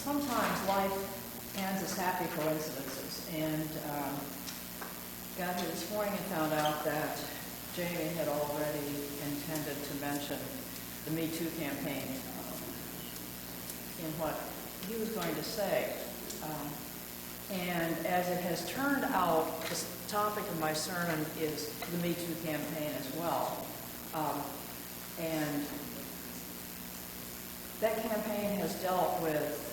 sometimes life hands us happy coincidences, and got here this morning and found out that Jamie had already intended to mention the Me Too campaign in what he was going to say. And as it has turned out, the topic of my sermon is the Me Too campaign as well. And that campaign has dealt with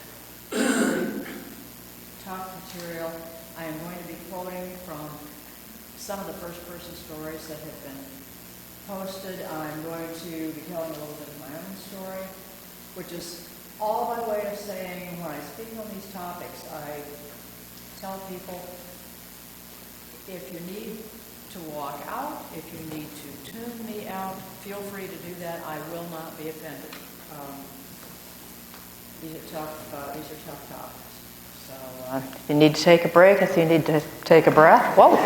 tough material. I am going to be quoting from some of the first-person stories that have been posted. I'm going to be telling a little bit of my own story, which is all by way of saying when I speak on these topics, I tell people if you need to walk out, if you need to tune me out, feel free to do that. I will not be offended. These are tough topics. So, if you need to take a break, if you need to take a breath, whoa.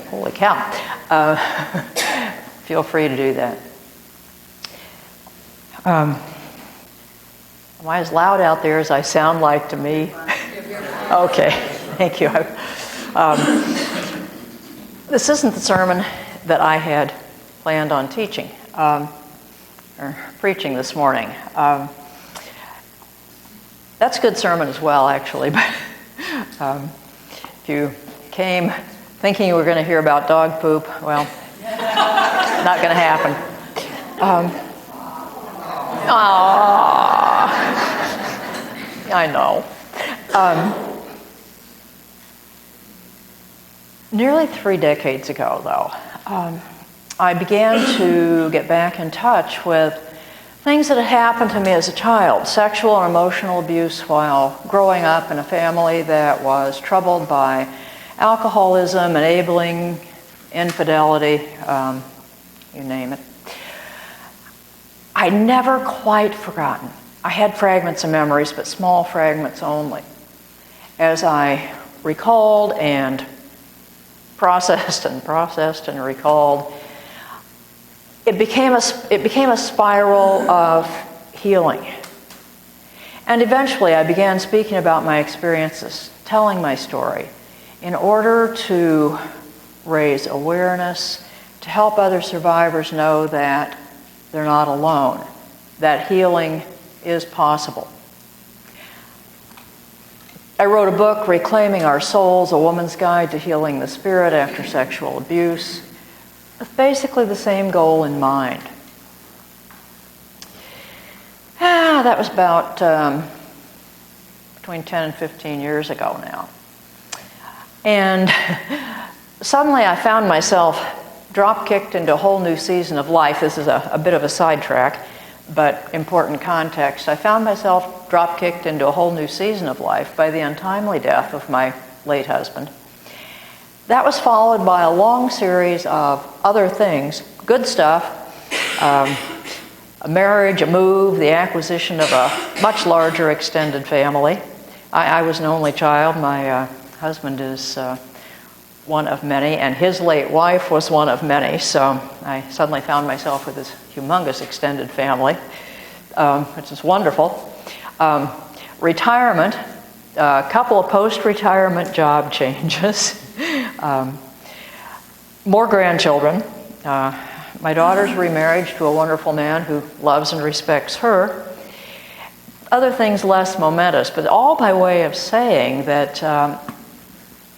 Holy cow. Feel free to do that. Am I as loud out there as I sound like to me? Okay, thank you. This isn't the sermon that I had planned on teaching or preaching this morning. That's a good sermon as well, actually. But if you came thinking you were going to hear about dog poop, well, not going to happen. I know. Nearly 3 decades ago, though, I began to get back in touch with things that had happened to me as a child, sexual and emotional abuse while growing up in a family that was troubled by alcoholism, enabling, infidelity, you name it. I'd never quite forgotten. I had fragments of memories, but small fragments only. As I recalled and processed and recalled, it became a spiral of healing. And eventually I began speaking about my experiences, telling my story, in order to raise awareness, to help other survivors know that they're not alone, that healing is possible. I wrote a book, Reclaiming Our Souls, A Woman's Guide to Healing the Spirit After Sexual Abuse, with basically the same goal in mind. That was about between 10 and 15 years ago now. And suddenly I found myself drop-kicked into a whole new season of life. This is a bit of a sidetrack, but important context. I found myself drop-kicked into a whole new season of life by the untimely death of my late husband. That was followed by a long series of other things, good stuff, a marriage, a move, the acquisition of a much larger extended family. I was an only child. My husband is one of many, and his late wife was one of many, so I suddenly found myself with this humongous extended family, which is wonderful. Retirement, a couple of post-retirement job changes, more grandchildren. My daughter's remarriage to a wonderful man who loves and respects her. Other things less momentous, but all by way of saying that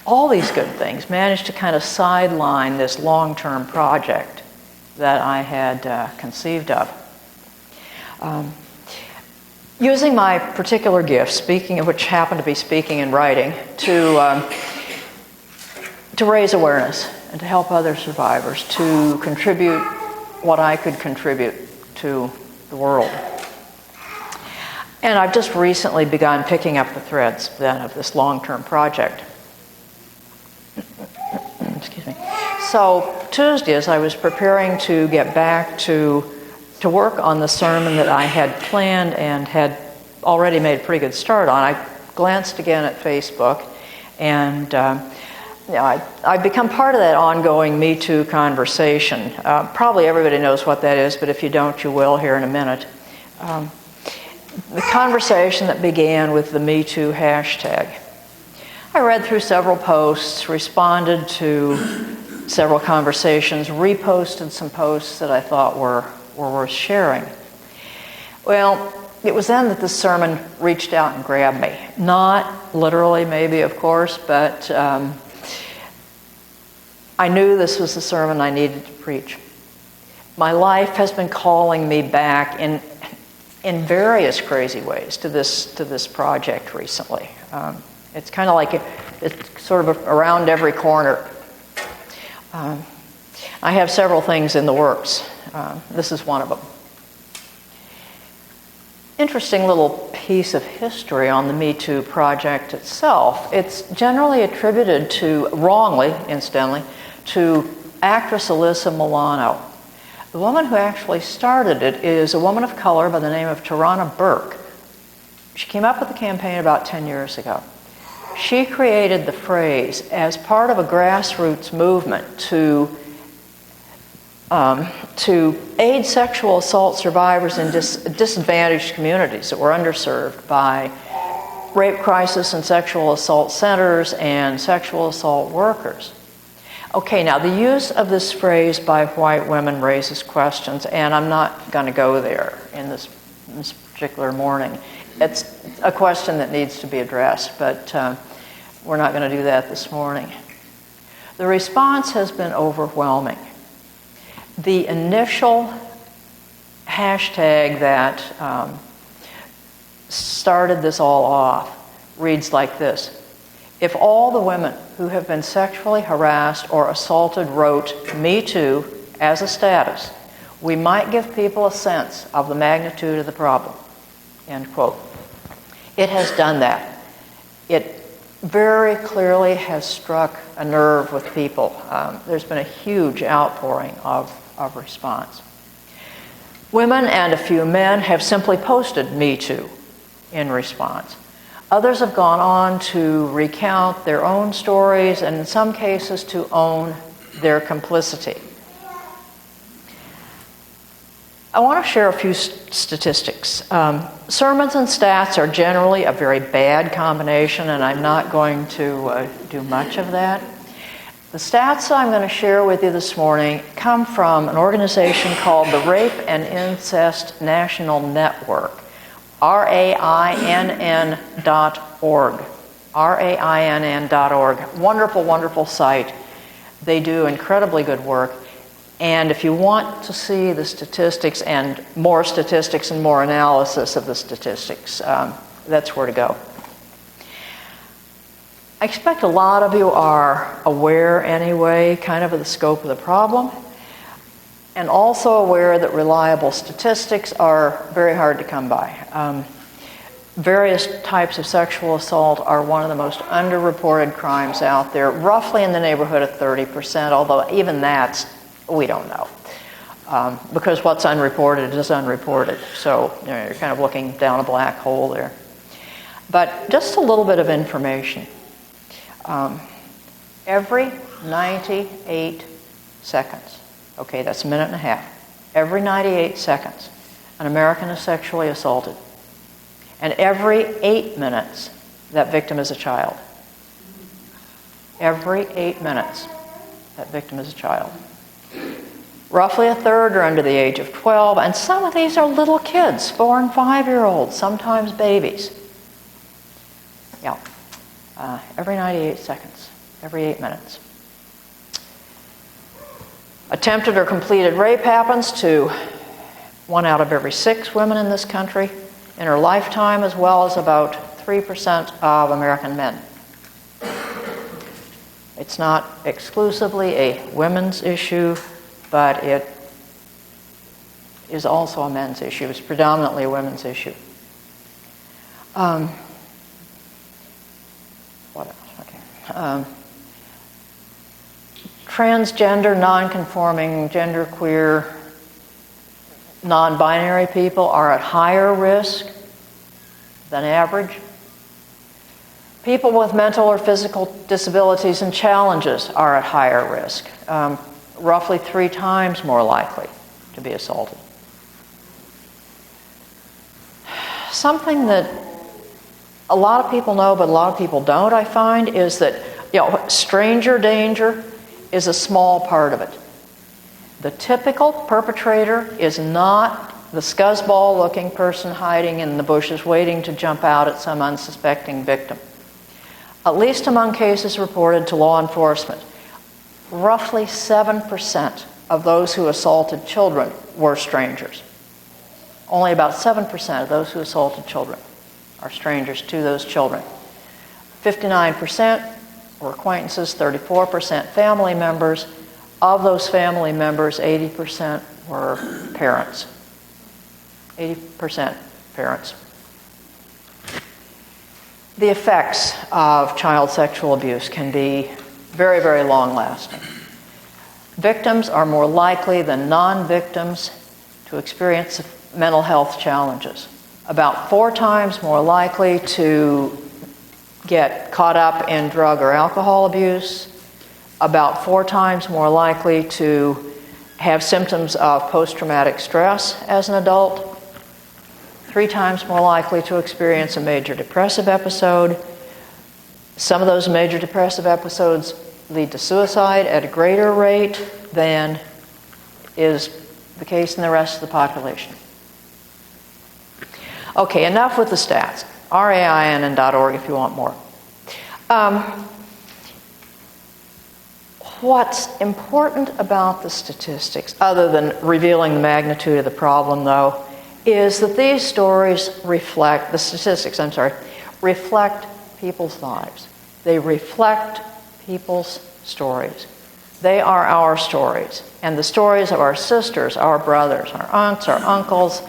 all these good things managed to kind of sideline this long-term project that I had conceived of. Using my particular gift, speaking of which happened to be speaking and writing, to raise awareness and to help other survivors, to contribute what I could contribute to the world. And I've just recently begun picking up the threads then of this long-term project. Excuse me. So Tuesday, as I was preparing to get back to work on the sermon that I had planned and had already made a pretty good start on, I glanced again at Facebook, and I've become part of that ongoing Me Too conversation. Probably everybody knows what that is, but if you don't, you will here in a minute. the conversation that began with the Me Too hashtag. I read through several posts, responded to several conversations, reposted some posts that I thought were worth sharing. Well, it was then that this sermon reached out and grabbed me. Not literally, maybe, of course, but I knew this was the sermon I needed to preach. My life has been calling me back in various crazy ways to this project recently. It's kind of like it's sort of around every corner. I have several things in the works. This is one of them. Interesting little piece of history on the Me Too project itself. It's generally attributed to, wrongly, incidentally, to actress Alyssa Milano. The woman who actually started it is a woman of color by the name of Tarana Burke. She came up with the campaign about 10 years ago. She created the phrase as part of a grassroots movement to aid sexual assault survivors in disadvantaged communities that were underserved by rape crisis and sexual assault centers and sexual assault workers. Okay, now the use of this phrase by white women raises questions, and I'm not going to go there in this particular morning. It's a question that needs to be addressed, but we're not going to do that this morning. The response has been overwhelming. The initial hashtag that started this all off reads like this: if all the women who have been sexually harassed or assaulted wrote "Me Too" as a status, we might give people a sense of the magnitude of the problem. End quote. It has done that. It very clearly has struck a nerve with people. There's been a huge outpouring of response. Women and a few men have simply posted "Me Too" in response. Others have gone on to recount their own stories and in some cases to own their complicity. I want to share a few statistics. Sermons and stats are generally a very bad combination, and I'm not going to do much of that. The stats that I'm going to share with you this morning come from an organization called the Rape and Incest National Network, RAINN.org. RAINN.org. Wonderful, wonderful site. They do incredibly good work. And if you want to see the statistics and more analysis of the statistics, that's where to go. I expect a lot of you are aware anyway, kind of the scope of the problem, and also aware that reliable statistics are very hard to come by. Various types of sexual assault are one of the most underreported crimes out there, roughly in the neighborhood of 30%, although even that's, we don't know. Because what's unreported is unreported. So you're kind of looking down a black hole there. But just a little bit of information. Every 98 seconds, okay, that's a minute and a half. Every 98 seconds, an American is sexually assaulted. And every 8 minutes, that victim is a child. Every 8 minutes, that victim is a child. Roughly a third are under the age of 12, and some of these are little kids, 4 and 5-year-olds, sometimes babies. Yeah, every 98 seconds, every 8 minutes. Attempted or completed rape happens to 1 out of every 6 women in this country in her lifetime, as well as about 3% of American men. It's not exclusively a women's issue, but it is also a men's issue. It's predominantly a women's issue. What else? Okay. Transgender, non-conforming, genderqueer, non-binary people are at higher risk than average. People with mental or physical disabilities and challenges are at higher risk, roughly 3 times more likely to be assaulted. something that a lot of people know, but a lot of people don't, I find, is that, stranger danger is a small part of it. The typical perpetrator is not the scuzzball-looking person hiding in the bushes waiting to jump out at some unsuspecting victim. At least among cases reported to law enforcement, roughly 7% of those who assaulted children were strangers. Only about 7% of those who assaulted children are strangers to those children. 59% were acquaintances, 34% family members. Of those family members, 80% were parents. 80% parents. The effects of child sexual abuse can be very, very long-lasting. Victims are more likely than non-victims to experience mental health challenges. About 4 times more likely to get caught up in drug or alcohol abuse, about 4 times more likely to have symptoms of post-traumatic stress as an adult, 3 times more likely to experience a major depressive episode. Some of those major depressive episodes lead to suicide at a greater rate than is the case in the rest of the population. Okay, enough with the stats. RAINN.org if you want more. What's important about the statistics, other than revealing the magnitude of the problem, though, is that these stories reflect people's lives. They reflect people's stories. They are our stories, and the stories of our sisters, our brothers, our aunts, our uncles,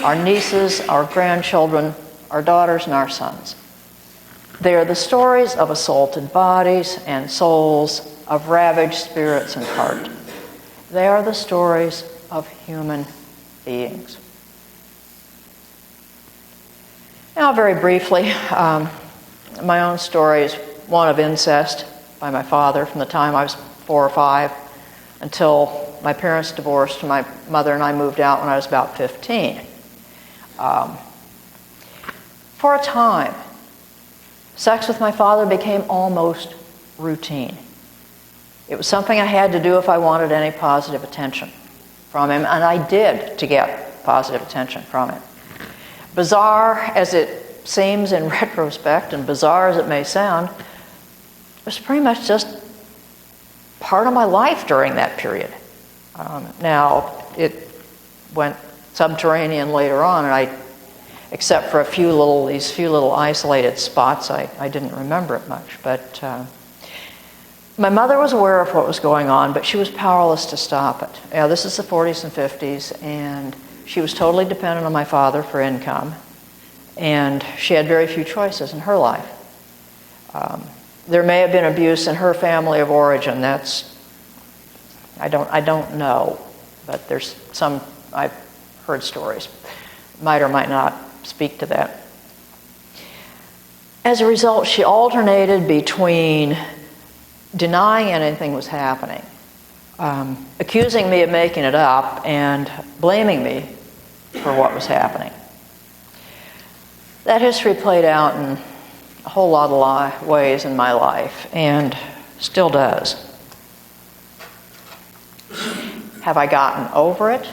our nieces, our grandchildren, our daughters, and our sons. They are the stories of assaulted bodies and souls, of ravaged spirits and heart. They are the stories of human beings. Now, very briefly, my own story is one of incest by my father from the time I was 4 or 5 until my parents divorced and my mother and I moved out when I was about 15. For a time, sex with my father became almost routine. It was something I had to do if I wanted any positive attention from him, and I did to get positive attention from him. Bizarre as it seems in retrospect, and bizarre as it may sound, it was pretty much just part of my life during that period. Now, it went subterranean later on, and except for these few little isolated spots, I didn't remember it much. But my mother was aware of what was going on, but she was powerless to stop it. This is the 40s and 50s, and she was totally dependent on my father for income, and she had very few choices in her life. There may have been abuse in her family of origin. I don't know, but there's some, I've heard stories. Might or might not speak to that. As a result, she alternated between denying anything was happening, accusing me of making it up, and blaming me for what was happening. That history played out in a whole lot of ways in my life, and still does. Have I gotten over it?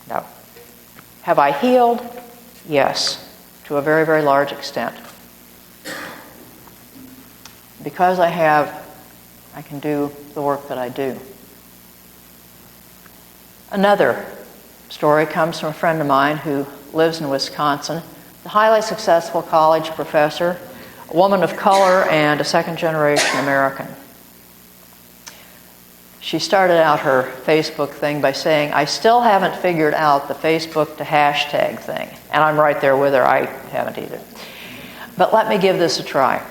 No. Have I healed? Yes, to a very, very large extent. Because I have, I can do the work that I do. Another story comes from a friend of mine who lives in Wisconsin, a highly successful college professor, a woman of color, and a second-generation American. She started out her Facebook thing by saying, "I still haven't figured out the Facebook to hashtag thing." And I'm right there with her. I haven't either. But let me give this a try.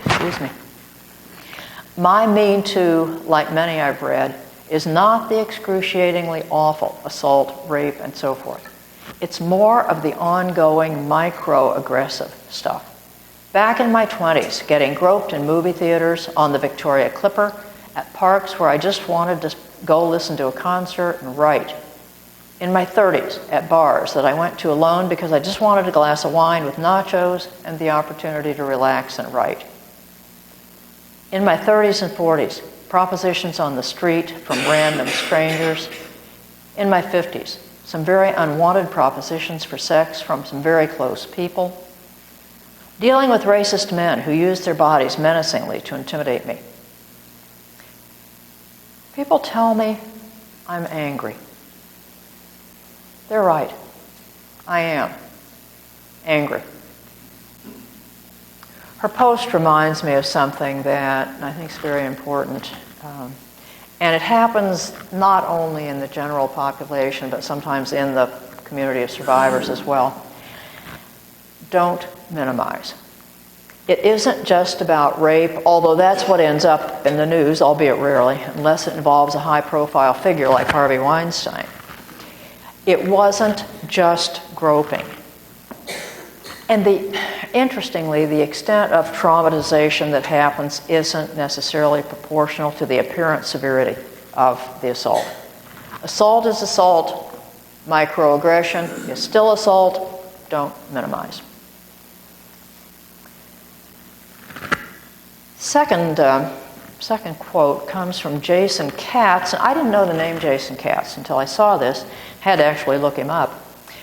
Excuse me. My Me Too, like many I've read, is not the excruciatingly awful assault, rape, and so forth. It's more of the ongoing microaggressive stuff. Back in my 20s, getting groped in movie theaters, on the Victoria Clipper, at parks where I just wanted to go listen to a concert and write. In my 30s, at bars that I went to alone because I just wanted a glass of wine with nachos and the opportunity to relax and write. In my 30s and 40s, propositions on the street from random strangers. In my 50s, some very unwanted propositions for sex from some very close people. Dealing with racist men who use their bodies menacingly to intimidate me. People tell me I'm angry. They're right. I am angry. Her post reminds me of something that I think is very important. And it happens not only in the general population, but sometimes in the community of survivors as well. Don't minimize. It isn't just about rape, although that's what ends up in the news, albeit rarely, unless it involves a high-profile figure like Harvey Weinstein. It wasn't just groping. And interestingly, the extent of traumatization that happens isn't necessarily proportional to the apparent severity of the assault. Assault is assault. Microaggression is still assault. Don't minimize. Second quote comes from Jason Katz. I didn't know the name Jason Katz until I saw this. Had to actually look him up.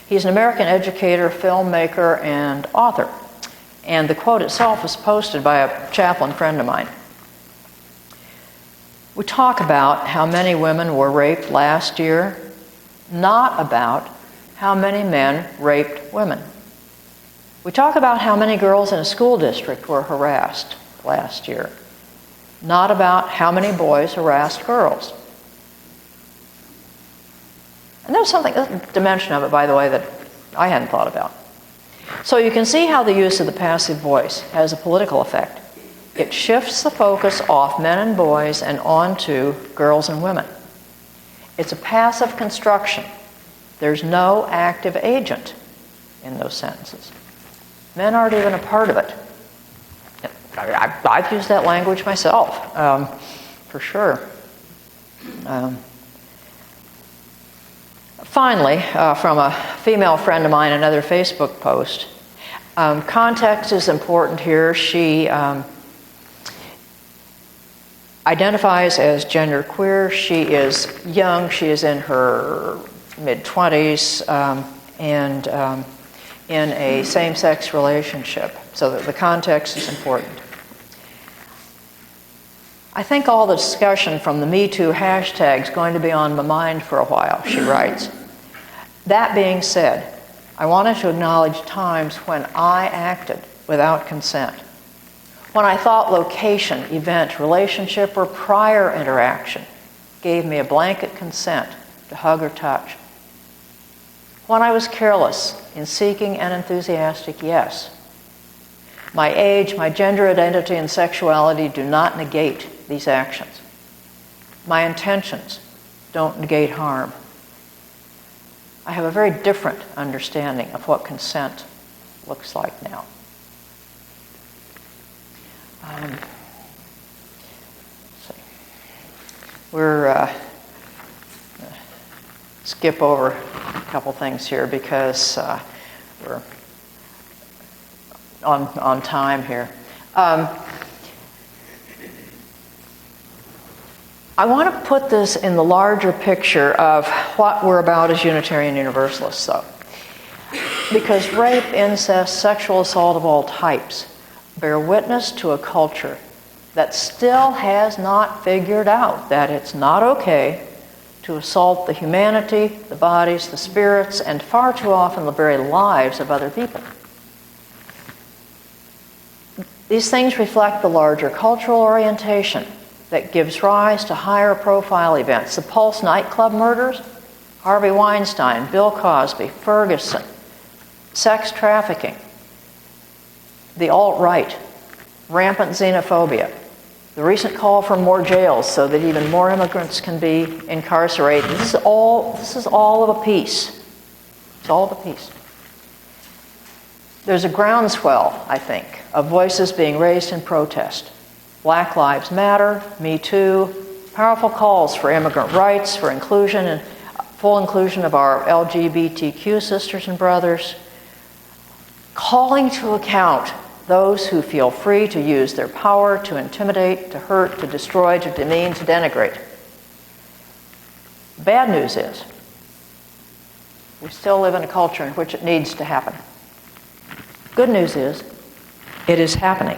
He's an American educator, filmmaker, and author. And the quote itself was posted by a chaplain friend of mine. We talk about how many women were raped last year, not about how many men raped women. We talk about how many girls in a school district were harassed last year, not about how many boys harassed girls. And there's a dimension of it, by the way, that I hadn't thought about. So you can see how the use of the passive voice has a political effect. It shifts the focus off men and boys and onto girls and women. It's a passive construction. There's no active agent in those sentences. Men aren't even a part of it. I've used that language myself, for sure. Finally, from a female friend of mine, another Facebook post. Context is important here. She identifies as genderqueer. She is young. She is in her mid-20s and in a same-sex relationship. So that the context is important. I think all the discussion from the Me Too hashtag is going to be on my mind for a while, she writes. That being said, I wanted to acknowledge times when I acted without consent. When I thought location, event, relationship, or prior interaction gave me a blanket consent to hug or touch. When I was careless in seeking an enthusiastic yes. My age, my gender identity, and sexuality do not negate these actions. My intentions don't negate harm. I have a very different understanding of what consent looks like now. We're skip over a couple things here because we're on time here. I want to put this in the larger picture of what we're about as Unitarian Universalists, though. Because rape, incest, sexual assault of all types bear witness to a culture that still has not figured out that it's not okay to assault the humanity, the bodies, the spirits, and far too often the very lives of other people. These things reflect the larger cultural orientation that gives rise to higher profile events. The Pulse nightclub murders, Harvey Weinstein, Bill Cosby, Ferguson, sex trafficking, the alt-right, rampant xenophobia, the recent call for more jails so that even more immigrants can be incarcerated. This is all of a piece. It's all of a piece. There's a groundswell, I think, of voices being raised in protest. Black Lives Matter, Me Too, powerful calls for immigrant rights, for inclusion, and full inclusion of our LGBTQ sisters and brothers, calling to account those who feel free to use their power to intimidate, to hurt, to destroy, to demean, to denigrate. Bad news is, we still live in a culture in which it needs to happen. Good news is, it is happening.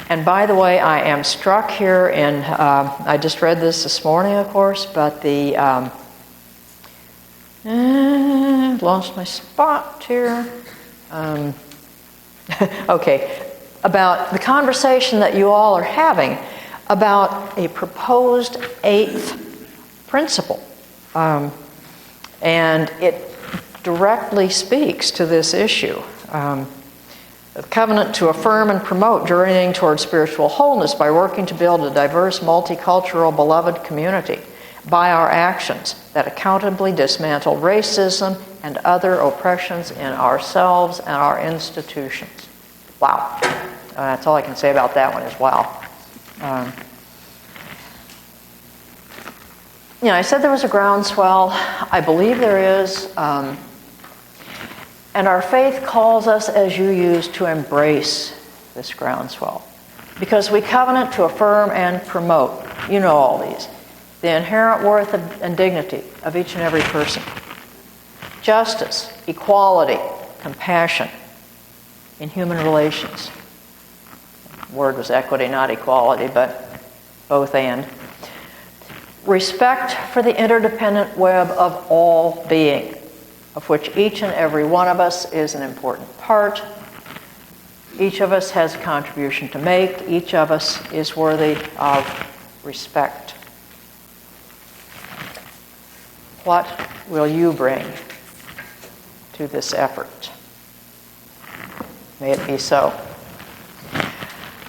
And by the way, I am struck here in, I just read this morning, of course, but the, lost my spot here. Okay, about the conversation that you all are having about a proposed eighth principle. And it directly speaks to this issue. A covenant to affirm and promote journeying towards spiritual wholeness by working to build a diverse, multicultural, beloved community by our actions that accountably dismantle racism and other oppressions in ourselves and our institutions. Wow. That's all I can say about that one as well. I said there was a groundswell. I believe there is. And our faith calls us as UUs to embrace this groundswell. Because we covenant to affirm and promote, you know all these, the inherent worth and dignity of each and every person. Justice, equality, compassion in human relations. The word was equity, not equality, but both and. Respect for the interdependent web of all being, of which each and every one of us is an important part. Each of us has a contribution to make. Each of us is worthy of respect. What will you bring to this effort? May it be so.